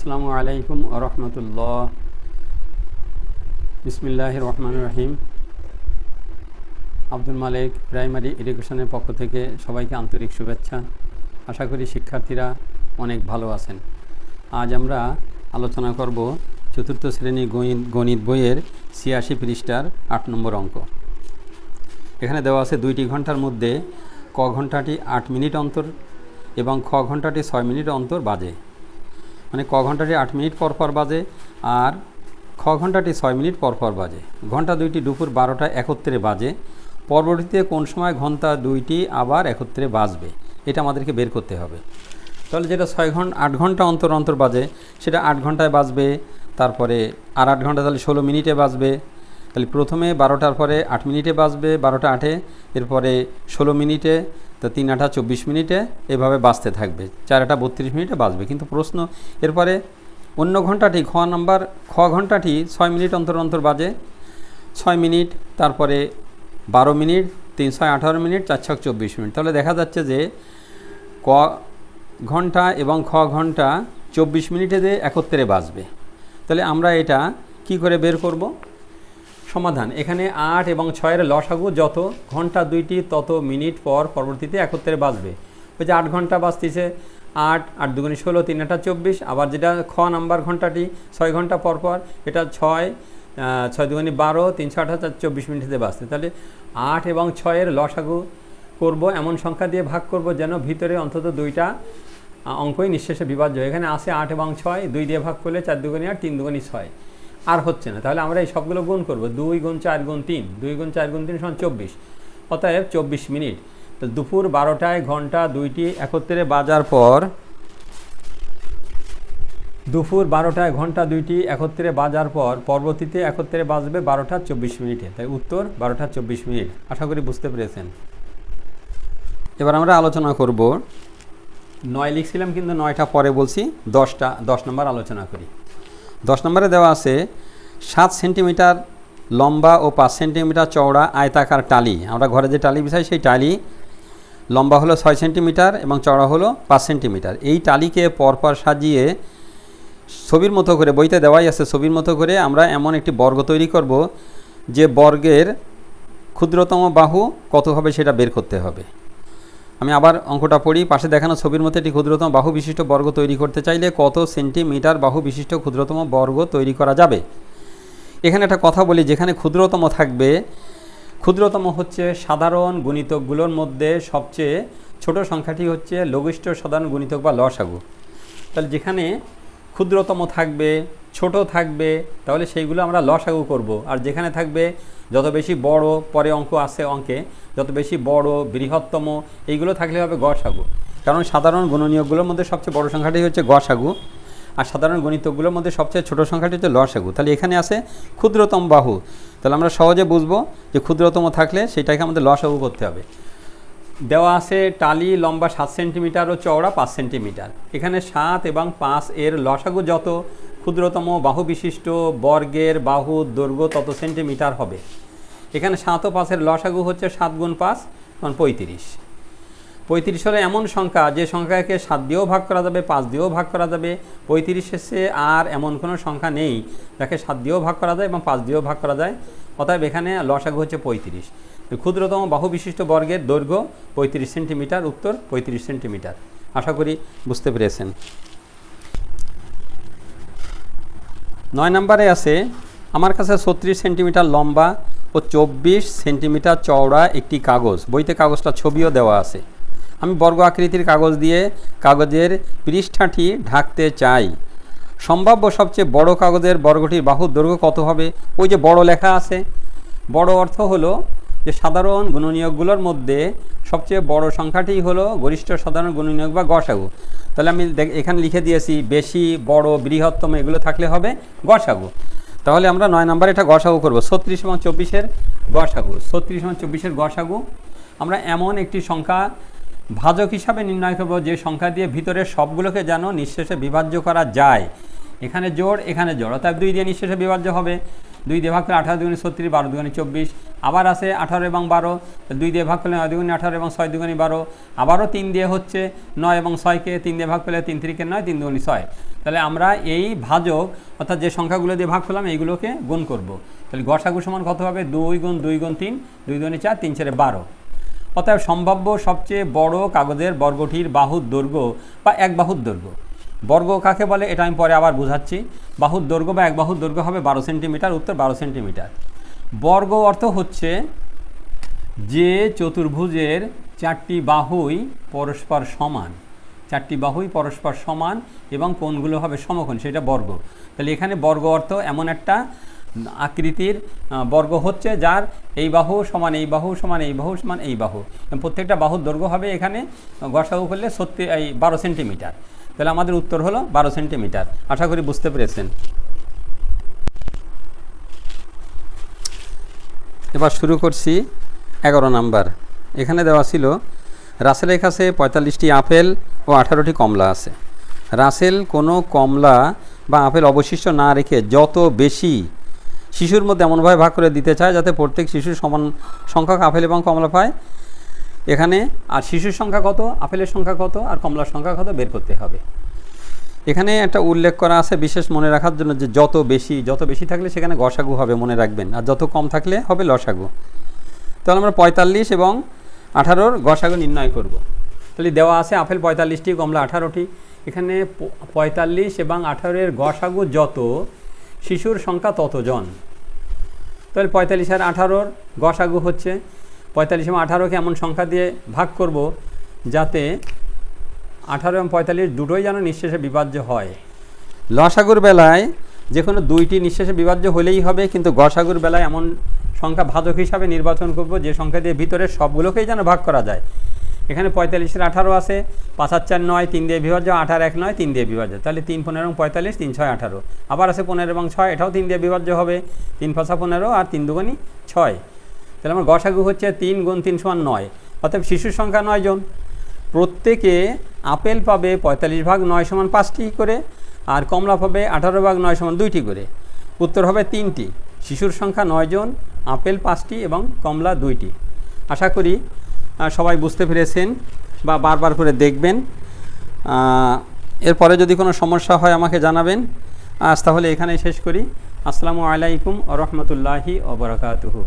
আসসালামু আলাইকুম ওয়া রাহমাতুল্লাহ। বিসমিল্লাহির রহমানির রহিম। আব্দুল মালিক প্রাইমারি এডুকেশনের পক্ষ থেকে সবাইকে আন্তরিক শুভেচ্ছা। আশা করি শিক্ষার্থীরা অনেক ভালো আছেন। আজ আমরা আলোচনা করব চতুর্থ শ্রেণী গণিত বইয়ের ৮৬ পৃষ্ঠার ৮ নম্বর অঙ্ক। এখানে দেওয়া আছে ২টি ঘন্টার মধ্যে ক ঘন্টাটি ৮ মিনিট অন্তর এবং খ ঘন্টাটি ৬ মিনিট অন্তর বাজে। মানে ক ঘন্টাটি ৮ মিনিট পর পর বাজে আর খ ঘন্টাটি ৬ মিনিট পর পর বাজে। ঘন্টা দুইটি দুপুর ১২টা ৭১ বাজে। পরবর্তীতে কোন সময় ঘন্টা দুইটি আবার ৭১ বাজবে, এটা আমাদেরকে বের করতে হবে। তাহলে যেটা ৮ ঘন্টা অন্তর অন্তর বাজে সেটা ৮ ঘন্টায় বাজবে, তারপরে আর ৮ ঘন্টা তাহলে ১৬ মিনিটে বাজবে। তাহলে প্রথমে ১২টার পরে ৮ মিনিটে বাজবে, ১২টা ৮-এ, এরপরে ১৬ মিনিটে, তো ৩-৮ ২৪ মিনিটে, এভাবে বাজতে থাকবে। ৪-৮ ৩২ মিনিটে বাজবে। কিন্তু প্রশ্ন এরপরে অন্য ঘন্টাটি খ ঘন্টাটি ৬ মিনিট অন্তর অন্তর বাজে। ৬ মিনিট, তারপরে ১২ মিনিট, ৩-৬ 18 মিনিট, ৪-৬ ২৪ মিনিট। তাহলে দেখা যাচ্ছে যে ক ঘন্টা এবং খ ঘন্টা ২৪ মিনিটে যে ৭১ বাজবে। তাহলে আমরা এটা কি করে বের করব? সমাধান, এখানে ৮ এবং ৬-এর লসাগু যত, ঘন্টা দুইটি তত মিনিট পর পরবর্তীতে ৭১ বাজবে। ওই যে ৮ ঘন্টা বাজতেছে, ৮ ৮ দুগুণে ১৬, ৩-৮ ২৪। আবার যেটা খ নাম্বার ঘন্টাটি ৬ ঘন্টা পর পর, এটা ৬ ৬ দুগুণে ১২, ৩-৬ ২৪ মিনিটে বাজতে। তাহলে ৮ এবং ৬-এর লসাগু করব, এমন সংখ্যা দিয়ে ভাগ করব যেন ভিতরে অন্তত দুইটা অঙ্কই নিঃশেষে বিভাজ্য। এখানে আসে ৮ এবং ৬, ২ দিয়ে ভাগ করলে ৪ দুগুণে ৮, ৩ দুগুণে ৬, আর হচ্ছে না। তাহলে আমরা এই সবগুলো গুণ করব। ২ গুণ ৪ গুণ ৩, ২ গুণ ৪ গুণ ৩ সমান ২৪, অতএব ২৪ মিনিট। তো দুপুর ১২টায় ঘন্টা দুইটি ৭১ বাজার পর, দুপুর ১২টায় ঘন্টা দুইটি ৭১ বাজার পর পরবর্তীতে ৭১ বাজবে ১২টা ২৪ মিনিটে। তাই উত্তর ১২টা ২৪ মিনিট। আশা করি বুঝতে পেরেছেন। এবার আমরা আলোচনা করব ৯ লিখছিলাম কিন্তু ৯টা পরে বলছি, ১০ নম্বর আলোচনা করি। ১০ নম্বরে দেওয়া আছে ৭ সেন্টিমিটার লম্বা ও ৫ সেন্টিমিটার চওড়া আয়তাকার টালি। আমরা ঘরে যে টালি বিছাই সেই টালি লম্বা হলো ৬ সেন্টিমিটার এবং চওড়া হলো ৫ সেন্টিমিটার। এই টালিকে পরপর সাজিয়ে ছবির মতো করে, বইতে দেওয়াই আছে, ছবির মতো করে আমরা এমন একটি বর্গ তৈরি করব যে বর্গের ক্ষুদ্রতম বাহু কত হবে সেটা বের করতে হবে। আমি আবার অঙ্কটা পড়ি। পাশে দেখানো ছবির মধ্যে একটি ক্ষুদ্রতম বাহু বিশিষ্ট বর্গ তৈরি করতে চাইলে কত সেন্টিমিটার বাহু বিশিষ্ট ক্ষুদ্রতম বর্গ তৈরি করা যাবে? এখানে একটা কথা বলি, যেখানে ক্ষুদ্রতম থাকবে, ক্ষুদ্রতম হচ্ছে সাধারণ গুণিতকগুলোর মধ্যে সবচেয়ে ছোট সংখ্যাটি হচ্ছে লঘিষ্ঠ সাধারণ গুণিতক বা লসাগু। তাহলে যেখানে ক্ষুদ্রতম থাকবে, ছোট থাকবে, তাহলে সেইগুলো আমরা লসাগু করব। আর যেখানে থাকবে যত বেশি বড়, পরে অঙ্ক আছে অঙ্কে, যত বেশি বড় বৃহত্তম, এইগুলো থাকলে হবে গসাগু। কারণ সাধারণ গুণনীয়কগুলোর মধ্যে সবচেয়ে বড় সংখ্যাটি হচ্ছে গসাগু আর সাধারণ গণিতকগুলোর মধ্যে সবচেয়ে ছোট সংখ্যাটি হচ্ছে লসাগু। তাহলে এখানে আছে ক্ষুদ্রতম বাহু, তাহলে আমরা সহজে বুঝবো যে ক্ষুদ্রতম থাকলে সেটাকে আমাদের লসাগু করতে হবে। দেওয়া আছে টালি লম্বা ৭ সেন্টিমিটার ও চওড়া ৫ সেন্টিমিটার। এখানে ৭ এবং ৫ এর লসাগু যত, ক্ষুদ্রতম বাহু বিশিষ্ট বর্গের বাহুর দৈর্ঘ্য তত সেন্টিমিটার হবে। এখানে ৭ ও ৫-এর লসাগু হচ্ছে ৭ গুণ ৫ মানে ৩৫। ৩৫ হলো এমন সংখ্যা যে সংখ্যাকে ৭ দিয়েও ভাগ করা যাবে, 5 দিয়েও ভাগ করা যাবে। ৩৫-এর চেয়ে আর এমন কোনো সংখ্যা নেই যাকে 7 দিয়েও ভাগ করা যায় এবং 5 দিয়েও ভাগ করা যায়। অতএব এখানে লসাগু হচ্ছে ৩৫। ক্ষুদ্রতম বাহু বিশিষ্ট বর্গের দৈর্ঘ্য ৩৫ সেন্টিমিটার, উত্তর ৩৫ সেন্টিমিটার। আশা করি বুঝতে পেরেছেন। ৯ নম্বরে আছে আমার কাছে ৩৬ সেন্টিমিটার লম্বা ও ২৪ সেন্টিমিটার চওড়া একটি কাগজ। বইতে কাগজটা ছবিও দেওয়া আছে। আমি বর্গ আকৃতির কাগজ দিয়ে কাগজের পৃষ্ঠাটি ঢাকতে চাই। সম্ভাব্য সবচেয়ে বড় কাগজের বর্গটির বাহুর দৈর্ঘ্য কত হবে? ওই যে বড় লেখা আছে, বড় অর্থ হলো যে সাধারণ গুণনীয়কগুলোর মধ্যে সবচেয়ে বড় সংখ্যাটি হলো গরিষ্ঠ সাধারণ গুণনীয়ক বা গসাগু। তাহলে আমি এখানে লিখে দিয়েছি বেশি, বড়, বৃহত্তম, এগুলো থাকলে হবে গসাগু। তাহলে আমরা ৯ নম্বরে এটা গসাগু করব। ৩৬ এবং ২৪-এর গসাগু। ৩৬ এবং ২৪-এর গসাগু আমরা এমন একটি সংখ্যা ভাজক হিসাবে নির্ণয় করব যে সংখ্যা দিয়ে ভিতরের সবগুলোকে যেন নিঃশেষে বিভাজ্য করা যায়। এখানে জোড়, এখানে জোড়, অর্থাৎ ২ দিয়ে নিঃশেষে বিভাজ্য হবে। ২ দিয়ে ভাগ করলে ১৮ দুগুণে ৩৬, ১২ দুগুণে ২৪। আবার আছে ১৮ এবং ১২, ২ দিয়ে ভাগ করলে ৯ দুগুণে ১৮ এবং ৬ দুগুণে ১২। আবারও ৩ দিয়ে হচ্ছে ৯ এবং ৬-কে ৩ দিয়ে ভাগ করলে ৩ ৩-কে ৯, ৩ দুগুণে ৬। তাহলে আমরা এই ভাজক অর্থাৎ যে সংখ্যাগুলো দিয়ে ভাগ করলাম এইগুলোকে গুণ করব। তাহলে গসাগু সমান কত হবে? 2 গুণ 2 গুণ 3, 2 গুণে 4, 3 4 12। অতএব সম্ভাব্য সবচেয়ে বড় কাগজের বর্গটির বাহুর দৈর্ঘ্য বা এক বাহুর দৈর্ঘ্য, বর্গ কাকে বলে এটা আমি পরে আবার বোঝাচ্ছি। বাহুর দৈর্ঘ্য বা এক বাহুর দৈর্ঘ্য হবে 12 সেন্টিমিটার। উত্তর 12 সেন্টিমিটার। বর্গ অর্থ হচ্ছে যে চতুর্ভুজের 4টি বাহুই পরস্পর সমান, 4টি বাহুই পরস্পর সমান এবং কোণগুলো হবে সমকোণ, সেটা বর্গ। তাহলে এখানে বর্গ অর্থ এমন একটা আকৃতির বর্গ হচ্ছে যার এই বাহু সমান এই বাহু সমান এই বাহু সমান এই বাহু, প্রত্যেকটা বাহুর দৈর্ঘ্য হবে এখানে গসাগু করলে 12 সেন্টিমিটার। তাহলে আমাদের উত্তর হলো 12 সেন্টিমিটার। আশা করি বুঝতে পেরেছেন। এবার শুরু করছি 11 নাম্বার। এখানে দেওয়া ছিল রাসেলের কাছে 45টি আপেল ও 18টি কমলা আছে। রাসেল কোনো কমলা বা আপেল অবশিষ্ট না রেখে যত বেশি শিশুর মধ্যে এমনভাবে ভাগ করে দিতে চায় যাতে প্রত্যেক শিশুর সমান সংখ্যক আপেল এবং কমলা পায়। এখানে আর শিশুর সংখ্যা কত, আপেলের সংখ্যা কত আর কমলার সংখ্যা কত বের করতে হবে। এখানে একটা উল্লেখ করা আছে বিশেষ মনে রাখার জন্য যে যত বেশি থাকলে সেখানে গসাগু হবে, মনে রাখবেন, আর যত কম থাকলে হবে লসাগু। তাহলে আমরা 45 এবং 18-র গসাগু নির্ণয় করব। তাহলে দেওয়া আছে আপেল 45টি, কমলা 18টি। এখানে 45 এবং 18-এর গসাগু যত, শিশুর সংখ্যা ততজন। তাহলে 45 আর 18-র গসাগু হচ্ছে 45 এবং 18কে এমন সংখ্যা দিয়ে ভাগ করব যাতে 18 এবং 45 দুটোই যেন নিঃশেষে বিভাজ্য হয়। লসাগুর বেলায় যে কোনো দুইটি নিঃশেষে বিভাজ্য হলেই হবে, কিন্তু গসাগুর বেলায় এমন সংখ্যা ভাজক হিসাবে নির্বাচন করব যে সংখ্যা দিয়ে ভিতরের সবগুলোকেই যেন ভাগ করা যায়। এখানে 45 আর 18 আছে, 5 আর 4 9, 3 দিয়ে বিভাজ্য, 8 আর 1 9, 3 দিয়ে বিভাজ্য। তাহলে 3 15 এবং 45, 3 6 18। আবার আছে 15 এবং 6, এটাও 3 দিয়ে বিভাজ্য হবে, 3 5 15 আর 3 2 6। তাহলে আমার গসাগু হচ্ছে 3 গুণ 3 সমান 9। অর্থাৎ শিশুর সংখ্যা 9 জন। প্রত্যেকে আপেল পাবে 45 ভাগ 9 সমান 5টি করে, আর কমলা পাবে 18 ভাগ 9 সমান 2টি করে। উত্তর হবে 3টি। শিশুর সংখ্যা 9 জন, আপেল 5টি এবং কমলা 2টি। আশা করি সবাই বুঝতে পেরেছেন বা বারবার করে দেখবেন। এরপরে যদি কোনো সমস্যা হয় আমাকে জানাবেন। আজ তাহলে এখানেই শেষ করি। আসসালামু আলাইকুম ওয়া রাহমাতুল্লাহি ওয়া বারাকাতুহু।